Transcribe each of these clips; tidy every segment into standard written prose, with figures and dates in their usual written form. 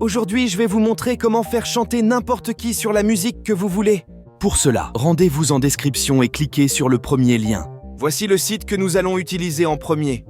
Aujourd'hui, je vais vous montrer comment faire chanter n'importe qui sur la musique que vous voulez. Pour cela, rendez-vous en description et cliquez sur le premier lien. Voici le site que nous allons utiliser en premier.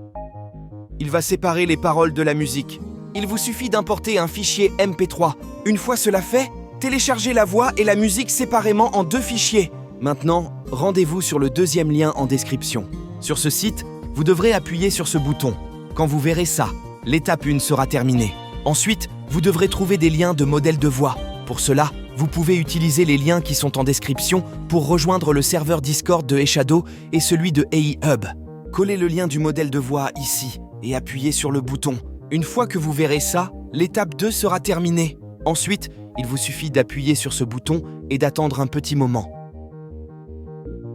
Il va séparer les paroles de la musique. Il vous suffit d'importer un fichier MP3. Une fois cela fait, téléchargez la voix et la musique séparément en 2 fichiers. Maintenant, rendez-vous sur le deuxième lien en description. Sur ce site, vous devrez appuyer sur ce bouton. Quand vous verrez ça, l'étape 1 sera terminée. Ensuite, vous devrez trouver des liens de modèles de voix. Pour cela, vous pouvez utiliser les liens qui sont en description pour rejoindre le serveur Discord de eShadow et celui de AI Hub. Collez le lien du modèle de voix ici et appuyez sur le bouton. Une fois que vous verrez ça, l'étape 2 sera terminée. Ensuite, il vous suffit d'appuyer sur ce bouton et d'attendre un petit moment.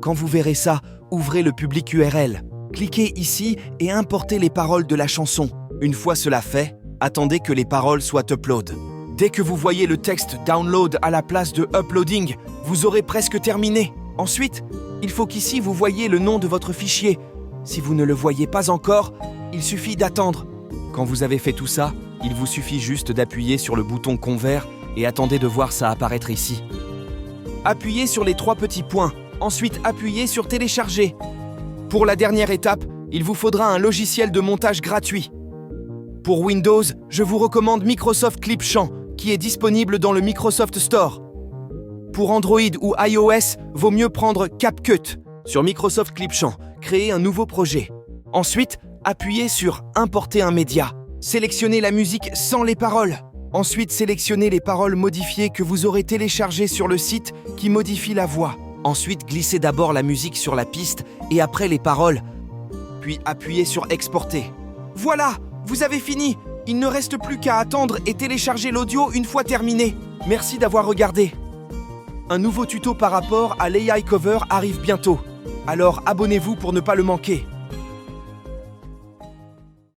Quand vous verrez ça, ouvrez le public URL. Cliquez ici et importez les paroles de la chanson. Une fois cela fait, attendez que les paroles soient upload. Dès que vous voyez le texte download à la place de uploading, vous aurez presque terminé. Ensuite, il faut qu'ici vous voyez le nom de votre fichier. Si vous ne le voyez pas encore, il suffit d'attendre. Quand vous avez fait tout ça, il vous suffit juste d'appuyer sur le bouton convert et attendez de voir ça apparaître ici. Appuyez sur les 3 petits points. Ensuite, appuyez sur télécharger. Pour la dernière étape, il vous faudra un logiciel de montage gratuit. Pour Windows, je vous recommande Microsoft Clipchamp, qui est disponible dans le Microsoft Store. Pour Android ou iOS, vaut mieux prendre CapCut. Sur Microsoft Clipchamp, créez un nouveau projet. Ensuite, appuyez sur Importer un média. Sélectionnez la musique sans les paroles. Ensuite, sélectionnez les paroles modifiées que vous aurez téléchargées sur le site qui modifie la voix. Ensuite, glissez d'abord la musique sur la piste et après les paroles. Puis appuyez sur Exporter. Voilà, vous avez fini. Il ne reste plus qu'à attendre et télécharger l'audio une fois terminé. Merci d'avoir regardé. Un nouveau tuto par rapport à l'AI Cover arrive bientôt. Alors abonnez-vous pour ne pas le manquer.